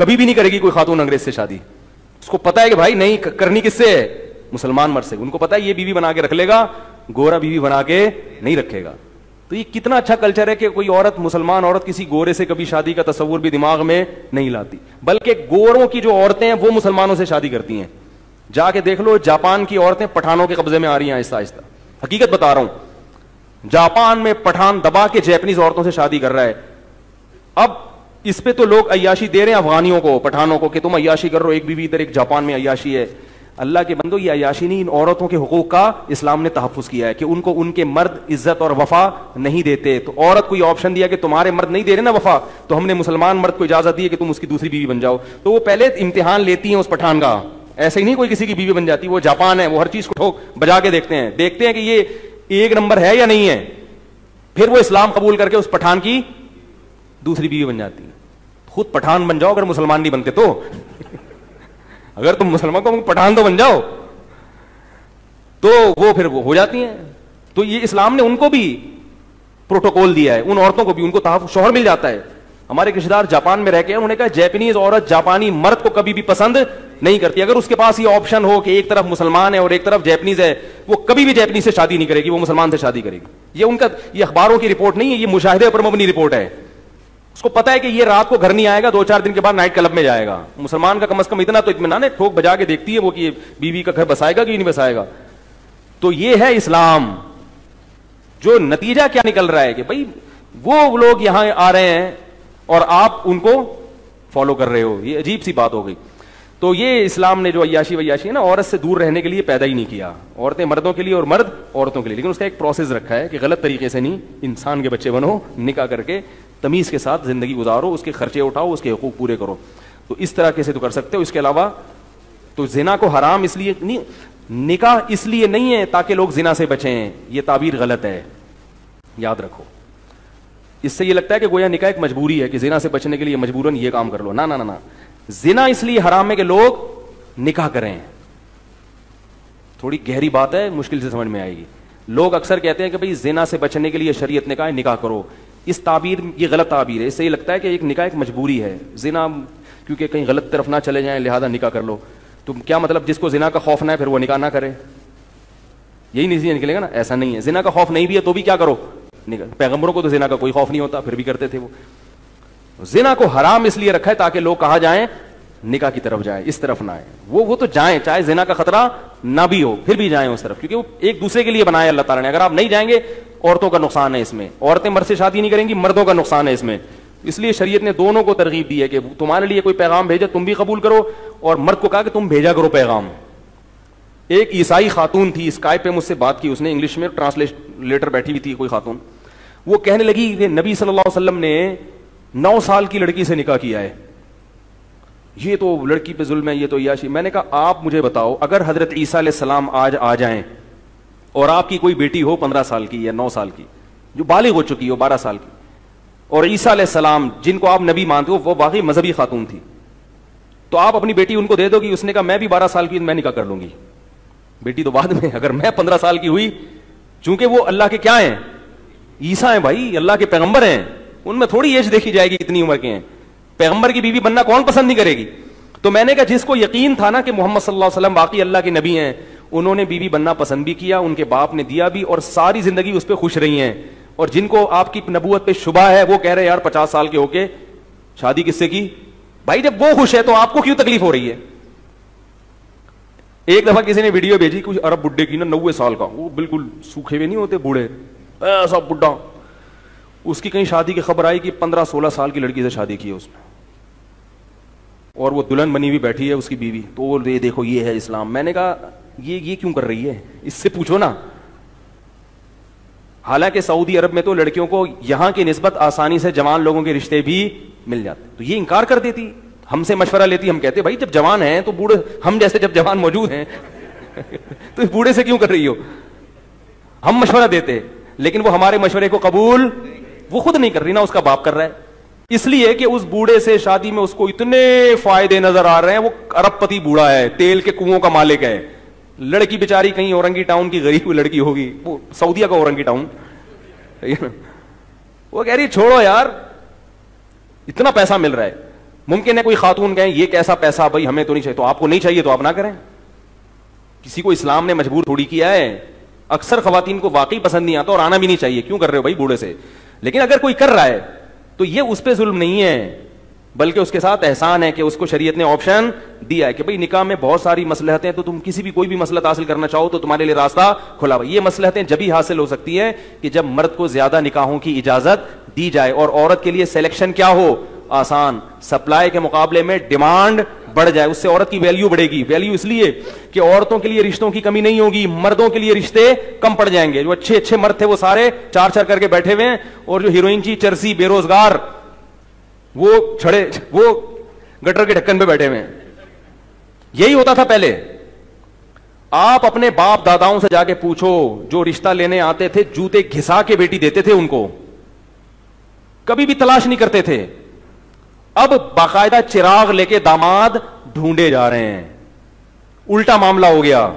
کبھی بھی نہیں کرے گی کوئی خاتون انگریز سے شادی. اس کو پتا ہے کہ بھائی نہیں کرنی کس سے ہے, مسلمان مرد سے. ان کو پتا ہے یہ بیوی بنا کے رکھ لے گا, گورا بیوی بنا کے نہیں رکھے گا. تو یہ کتنا اچھا کلچر ہے کہ کوئی عورت, مسلمان عورت, کسی گورے سے کبھی شادی کا تصور بھی دماغ میں نہیں لاتی, بلکہ گوروں کی جو عورتیں ہیں وہ مسلمانوں سے شادی کرتی ہیں. جا کے دیکھ لو, جاپان کی عورتیں پٹھانوں کے قبضے میں آ رہی ہیں آہستہ آہستہ. حقیقت بتا رہا ہوں, جاپان میں پٹھان دبا کے جیپنیز عورتوں سے شادی کر رہا ہے. اب اس پہ تو لوگ عیاشی دے رہے ہیں افغانیوں کو, پٹھانوں کو, کہ تم عیاشی کر رہو, ایک بیوی ادھر ایک جاپان میں عیاشی ہے. اللہ کے بندو, یہ عیاشی نہیں, ان عورتوں کے حقوق کا اسلام نے تحفظ کیا ہے کہ ان کو ان کے مرد عزت اور وفا نہیں دیتے. تو عورت کو یہ آپشن دیا کہ تمہارے مرد نہیں دے رہے نا وفا, تو ہم نے مسلمان مرد کو اجازت دی ہے کہ تم اس کی دوسری بیوی بن جاؤ. تو وہ پہلے امتحان لیتی ہیں اس پٹھان کا, ایسے ہی نہیں کوئی کسی کی بیوی بن جاتی. وہ جاپان ہے, وہ ہر چیز کو ٹھوک بجا کے دیکھتے ہیں کہ یہ ایک نمبر ہے یا نہیں ہے, پھر وہ اسلام قبول کر کے اس پٹھان کی دوسری بیوی بن جاتی ہے. خود پٹھان بن جاؤ اگر مسلمان نہیں بنتے تو. اگر تم مسلمان کو پٹھان تو بن جاؤ, تو وہ پھر وہ ہو جاتی ہیں. تو یہ اسلام نے ان کو بھی پروٹوکول دیا ہے, ان عورتوں کو بھی, ان کو تحفظ, شوہر مل جاتا ہے. ہمارے رشتے دار جاپان میں رہ کے انہوں نے کہا جیپنیز عورت جاپانی مرد کو کبھی بھی پسند نہیں کرتی. اگر اس کے پاس یہ آپشن ہو کہ ایک طرف مسلمان ہے اور ایک طرف جیپنیز ہے, وہ کبھی بھی جیپنیز سے شادی نہیں کرے گی, وہ مسلمان سے شادی کرے گی. یہ ان کا, یہ اخباروں کی رپورٹ نہیں ہے, یہ مشاہدے پر مبنی رپورٹ ہے. اس کو پتا ہے کہ یہ رات کو گھر نہیں آئے گا, 2-4 دن کے بعد نائٹ کلب میں جائے گا. مسلمان کا کم از کم اتنا تو اطمینان ہے, ٹھوک بجا کے دیکھتی ہے وہ کہ بیوی کا گھر بسائے گا کہ نہیں بسائے گا. تو یہ ہے اسلام. جو نتیجہ کیا نکل رہا ہے کہ بھائی وہ لوگ یہاں آ رہے ہیں اور آپ ان کو فالو کر رہے ہو, یہ عجیب سی بات ہو گئی. تو یہ اسلام نے جو عیاشی ویاشی ہے نا, عورت سے دور رہنے کے لیے پیدا ہی نہیں کیا. عورتیں مردوں کے لیے اور مرد عورتوں کے لیے, لیکن اس کا ایک پروسیس رکھا ہے کہ غلط طریقے سے نہیں, انسان کے بچے بنو, نکاح کر کے تمیز کے ساتھ زندگی گزارو, اس کے خرچے اٹھاؤ, اس کے حقوق پورے کرو. تو اس طرح سے تو کر سکتے ہو. اس کے علاوہ تو زنا کو حرام اس لیے نہیں, نکاح اس لیے نہیں ہے تاکہ لوگ زنا سے بچیں, یہ تعبیر غلط ہے, یاد رکھو. اس سے یہ لگتا ہے کہ گویا نکاح ایک مجبوری ہے کہ زنا سے بچنے کے لیے مجبوراً یہ کام کر لو. نا نا نا, زنا اس لیے حرام ہے کہ لوگ نکاح کریں. تھوڑی گہری بات ہے, مشکل سے سمجھ میں آئے گی. لوگ اکثر کہتے ہیں کہ بھئی زنا سے بچنے کے لیے شریعت نے کہا ہے نکاح کرو. اس تعبیر, یہ غلط تعبیر ہے. اس سے یہ لگتا ہے کہ ایک نکاح ایک مجبوری ہے, زنا کیونکہ کہیں غلط طرف نہ چلے جائیں لہذا نکاح کر لو. تو کیا مطلب جس کو زنا کا خوف نہ ہے پھر وہ نکاح نہ کرے, یہی نتیجہ نکلے گا نا. ایسا نہیں ہے, زنا کا خوف نہیں بھی ہے تو بھی کیا کرو, نکاح. پیغمبروں کو تو زنا کا کوئی خوف نہیں ہوتا, پھر بھی کرتے تھے وہ. زنا کو حرام اس لیے رکھا ہے تاکہ لوگ کہاں جائیں, نکاح کی طرف جائیں, اس طرف نہ آئے. وہ تو جائیں, چاہے زنا کا خطرہ نہ بھی ہو پھر بھی جائیں اس طرف, کیونکہ وہ ایک دوسرے کے لیے بنایا اللہ تعالیٰ نے. اگر آپ نہیں جائیں گے, عورتوں کا نقصان ہے اس میں, عورتیں مرد سے شادی نہیں کریں گی, مردوں کا نقصان ہے اس میں. اس لیے شریعت نے دونوں کو ترغیب دی ہے کہ تمہارے لیے کوئی پیغام بھیجا تم بھی قبول کرو, اور مرد کو کہا کہ تم بھیجا کرو پیغام. ایک عیسائی خاتون تھی, اسکائپ پہ مجھ سے بات کی اس نے, انگلش میں ٹرانسلیٹر بیٹھی ہوئی تھی کوئی خاتون. وہ کہنے لگی کہ نبی صلی اللہ علیہ وسلم نے 9 سال کی لڑکی سے نکاح کیا ہے, یہ تو لڑکی پہ ظلم ہے, یہ تو عیاشی. میں نے کہا آپ مجھے بتاؤ, اگر حضرت عیسیٰ علیہ السلام آج آ جائیں اور آپ کی کوئی بیٹی ہو 15 سال کی یا 9 سال کی, جو بالغ ہو چکی ہو 12 سال کی, اور عیسیٰ علیہ السلام جن کو آپ نبی مانتے ہو وہ واقعی مذہبی خاتون تھی, تو آپ اپنی بیٹی ان کو دے دو گی؟ اس نے کہا میں بھی 12 سال کی میں نکاح کر لوں گی, بیٹی تو بعد میں. اگر میں 15 سال کی ہوئی, چونکہ وہ اللہ کے کیا ہیں, عیسیٰ ہیں بھائی, اللہ کے پیغمبر ہیں, ان میں تھوڑی ایج دیکھی جائے گی کتنی عمر کے ہیں. پیغمبر کی بیوی بننا کون پسند نہیں کرے گی؟ تو میں نے کہا جس کو یقین تھا نا کہ محمد صلی اللہ علیہ وسلم واقعی اللہ کے نبی ہیں, انہوں نے بیوی بننا پسند بھی کیا, ان کے باپ نے دیا بھی, اور ساری زندگی اس پہ خوش رہی ہیں. اور جن کو آپ کی نبوت پہ شبہ ہے وہ کہہ رہے یار 50 سال کے ہو کے شادی کس سے کی؟ بھائی جب وہ خوش ہے تو آپ کو کیوں تکلیف ہو رہی ہے؟ ایک دفعہ کسی نے ویڈیو بھیجی کچھ عرب بڈھے کی نا 90 سال کا, وہ بالکل سوکھے ہوئے نہیں ہوتے بوڑھے, ایسا بڈھا, اس کی کہیں شادی کی خبر آئی کہ 15-16 سال کی لڑکی سے شادی کی ہے اس نے, اور وہ دلہن بنی ہوئی بیٹھی ہے اس کی بیوی. تو یہ دیکھو یہ ہے اسلام. میں نے کہا یہ کیوں کر رہی ہے, اس سے پوچھو نا. حالانکہ سعودی عرب میں تو لڑکیوں کو یہاں کی نسبت آسانی سے جوان لوگوں کے رشتے بھی مل جاتے, تو یہ انکار کر دیتی, ہم سے مشورہ لیتی. ہم کہتے بھائی جب جوان ہیں تو بوڑھے, ہم جیسے جب جوان موجود ہیں تو بوڑھے سے کیوں کر رہی ہو؟ ہم مشورہ دیتے, لیکن وہ ہمارے مشورے کو قبول وہ خود نہیں کر رہی, نہ اس کا باپ کر رہا ہے. اس لیے کہ اس بوڑھے سے شادی میں اس کو اتنے فائدے نظر آ رہے ہیں, وہ ارب پتی بوڑھا ہے, تیل کے کنووں کا مالک ہے. لڑکی بیچاری کہیں اورنگی ٹاؤن کی غریب لڑکی ہوگی, وہ سعودیہ کا اورنگی ٹاؤن, وہ کہہ رہی چھوڑو یار اتنا پیسہ مل رہا ہے. ممکن ہے کوئی خاتون کہیں یہ کیسا پیسہ بھائی ہمیں تو نہیں چاہیے, تو آپ کو نہیں چاہیے تو آپ نہ کریں. کسی کو اسلام نے مجبور تھوڑی کیا ہے. اکثر خواتین کو واقعی پسند نہیں آتا اور آنا بھی نہیں چاہیے, کیوں کر رہے ہو بھائی بوڑھے سے. لیکن اگر کوئی کر رہا ہے تو یہ اس پہ ظلم نہیں ہے, بلکہ اس کے ساتھ احسان ہے کہ اس کو شریعت نے آپشن دیا ہے کہ بھئی نکاح میں بہت ساری مصلحتیں ہیں, تو تم کسی بھی کوئی بھی مصلحت حاصل کرنا چاہو تو تمہارے لیے راستہ کھلا ہوا. یہ مصلحتیں جبھی حاصل ہو سکتی ہیں کہ جب مرد کو زیادہ نکاحوں کی اجازت دی جائے اور عورت کے لیے سلیکشن کیا ہو, آسان. سپلائی کے مقابلے میں ڈیمانڈ بڑھ جائے, اس سے عورت کی ویلیو بڑھے گی. ویلیو اس لیے کہ عورتوں کے لیے رشتوں کی کمی نہیں ہوگی, مردوں کے لیے رشتے کم پڑ جائیں گے. جو اچھے اچھے مرد تھے وہ سارے چار چار کر کے بیٹھے ہوئے ہیں, اور جو ہیروئن کی چرسی بے روزگار وہ چھڑے وہ گٹر کے ڈھکن پہ بیٹھے ہوئے ہیں. یہی ہوتا تھا پہلے. آپ اپنے باپ داداؤں سے جا کے پوچھو, جو رشتہ لینے آتے تھے جوتے گھسا کے بیٹی دیتے تھے ان کو, کبھی بھی تلاش نہیں کرتے تھے. اب باقاعدہ چراغ لے کے داماد ڈھونڈے جا رہے ہیں. الٹا معاملہ ہو گیا.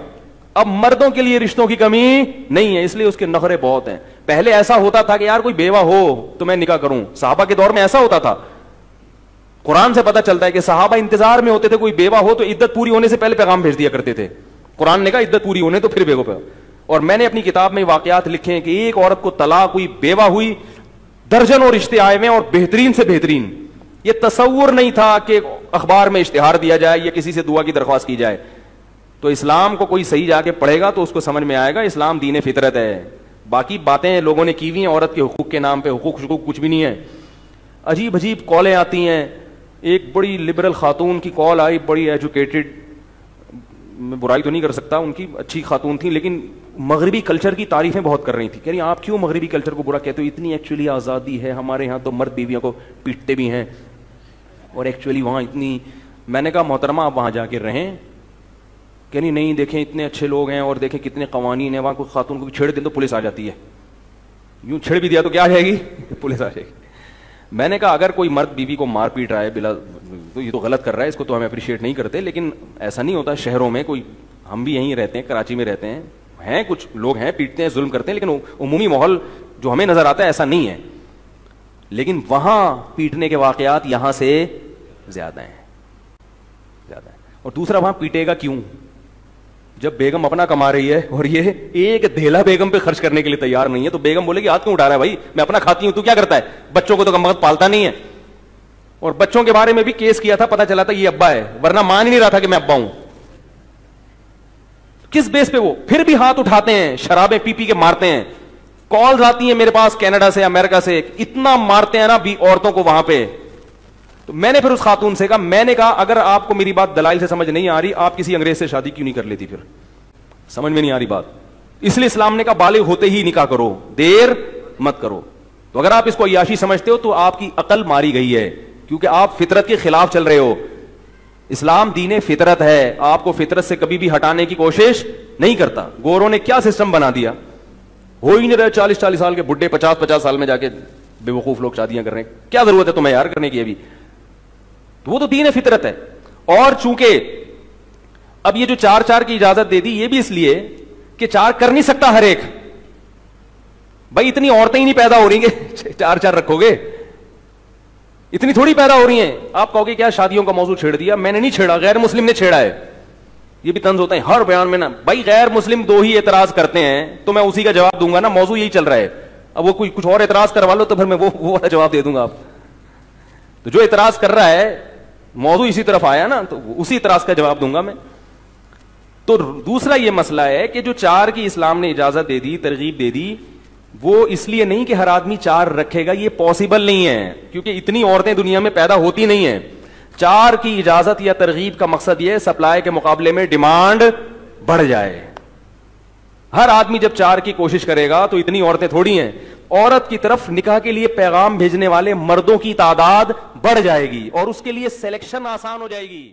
اب مردوں کے لیے رشتوں کی کمی نہیں ہے, اس لیے اس کے نخرے بہت ہیں. پہلے ایسا ہوتا تھا کہ یار کوئی بیوہ ہو تو میں نکاح کروں. صحابہ کے دور میں ایسا ہوتا تھا. قرآن سے پتہ چلتا ہے کہ صحابہ انتظار میں ہوتے تھے, کوئی بیوہ ہو تو عدت پوری ہونے سے پہلے پیغام بھیج دیا کرتے تھے. قرآن نے کہا عدت پوری ہونے تو پھر بیوہ پہ. اور میں نے اپنی کتاب میں واقعات لکھے ہیں کہ ایک عورت کو طلاق ہوئی, بیوہ ہوئی, درجنوں رشتے آئے ہوئے اور بہترین سے بہترین. یہ تصور نہیں تھا کہ اخبار میں اشتہار دیا جائے یا کسی سے دعا کی درخواست کی جائے. تو اسلام کو کوئی صحیح جا کے پڑھے گا تو اس کو سمجھ میں آئے گا اسلام دین فطرت ہے. باقی باتیں لوگوں نے کی ہوئی ہیں عورت کے حقوق کے نام پہ, حقوق کچھ بھی نہیں ہے. عجیب عجیب کالیں آتی ہیں. ایک بڑی لبرل خاتون کی کال آئی, بڑی ایجوکیٹڈ, میں برائی تو نہیں کر سکتا ان کی, اچھی خاتون تھی, لیکن مغربی کلچر کی تعریفیں بہت کر رہی تھی. کہہ رہی آپ کیوں مغربی کلچر کو برا کہتے ہو, اتنی ایکچولی آزادی ہے ہمارے یہاں تو مرد بیویوں کو پیٹتے بھی ہیں اور ایکچولی وہاں اتنی. میں نے کہا محترمہ آپ وہاں جا کے رہیں. کہ نہیں دیکھیں اتنے اچھے لوگ ہیں اور دیکھیں کتنے قوانین ہیں, وہاں کوئی خاتون کو چھیڑ دیں تو پولیس آ جاتی ہے. یوں چھیڑ بھی دیا تو کیا آ جائے گی, پولیس آ جائے گی. میں نے کہا اگر کوئی مرد بیوی کو مار پیٹ رہا ہے بلا تو یہ تو غلط کر رہا ہے, اس کو تو ہم اپریشیٹ نہیں کرتے. لیکن ایسا نہیں ہوتا شہروں میں, کوئی ہم بھی یہیں رہتے ہیں, کراچی میں رہتے ہیں کچھ لوگ ہیں پیٹتے ہیں, ظلم کرتے ہیں, لیکن عمومی ماحول جو ہمیں نظر آتا ہے ایسا نہیں ہے. لیکن وہاں پیٹنے کے واقعات یہاں سے زیادہ ہیں. اور دوسرا وہاں پیٹے گا کیوں, جب بیگم اپنا کما رہی ہے اور یہ ایک دھیلا بیگم پہ خرچ کرنے کے لیے تیار نہیں ہے, تو بیگم بولے گی ہاتھ کیوں اٹھا رہا ہے بھائی, میں اپنا کھاتی ہوں, تو کیا کرتا ہے, بچوں کو تو کم وقت پالتا نہیں ہے. اور بچوں کے بارے میں بھی کیس کیا تھا, پتا چلا تھا یہ ابا ہے, ورنہ مان ہی نہیں رہا تھا کہ میں ابا ہوں. کس بیس پہ وہ پھر بھی ہاتھ اٹھاتے ہیں, شرابیں پی کے مارتے ہیں. کالز آتی ہیں میرے پاس کینیڈا سے, امریکہ سے, اتنا مارتے ہیں نا بھی عورتوں کو وہاں پہ. تو میں نے پھر اس خاتون سے کہا, میں نے کہا اگر آپ کو میری بات دلائل سے سمجھ نہیں آ رہی, آپ کسی انگریز سے شادی کیوں نہیں کر لیتی, پھر سمجھ میں نہیں آ رہی بات. اس لیے اسلام نے کہا بالغ ہوتے ہی نکاح کرو, دیر مت کرو. تو اگر آپ اس کو عیاشی سمجھتے ہو تو آپ کی عقل ماری گئی ہے, کیونکہ آپ فطرت کے خلاف چل رہے ہو. اسلام دین فطرت ہے, آپ کو فطرت سے کبھی بھی ہٹانے کی کوشش نہیں کرتا. گوروں نے کیا سسٹم بنا دیا, ہو ہی نہیں رہے 40 سال کے بڈھے 50 سال میں جا کے بے وقوف لوگ شادیاں کر رہے ہیں. کیا ضرورت ہے تمہیں یار کرنے کی, ابھی وہ تو دین فطرت ہے. اور چونکہ اب یہ جو 4 کی اجازت دے دی, یہ بھی اس لیے کہ 4 کر نہیں سکتا ہر ایک. بھائی اتنی عورتیں ہی نہیں پیدا ہو رہی ہیں 4 رکھو گے, اتنی تھوڑی پیدا ہو رہی ہیں. آپ کہو گے کیا شادیوں کا موضوع چھیڑ دیا, میں نے نہیں چھیڑا, غیر مسلم نے چھیڑا ہے. یہ بھی طنز ہوتا ہے ہر بیان میں نا, بھائی غیر مسلم 2 ہی اعتراض کرتے ہیں تو میں اسی کا جواب دوں گا نا, موضوع یہی چل رہا ہے. اب وہ کوئی کچھ اور اعتراض کروا لو تو پھر میں وہ والا جواب دے دوں گا. آپ تو جو اعتراض کر رہا ہے موضوع اسی طرف آیا نا, تو اسی اعتراض کا جواب دوں گا میں. تو دوسرا یہ مسئلہ ہے کہ جو 4 کی اسلام نے اجازت دے دی, ترغیب دے دی, وہ اس لیے نہیں کہ ہر آدمی 4 رکھے گا, یہ پاسبل نہیں ہے, کیونکہ اتنی عورتیں دنیا میں پیدا ہوتی نہیں ہیں. 4 کی اجازت یا ترغیب کا مقصد یہ سپلائی کے مقابلے میں ڈیمانڈ بڑھ جائے. ہر آدمی جب 4 کی کوشش کرے گا تو اتنی عورتیں تھوڑی ہیں. عورت کی طرف نکاح کے لیے پیغام بھیجنے والے مردوں کی تعداد بڑھ جائے گی اور اس کے لیے سلیکشن آسان ہو جائے گی.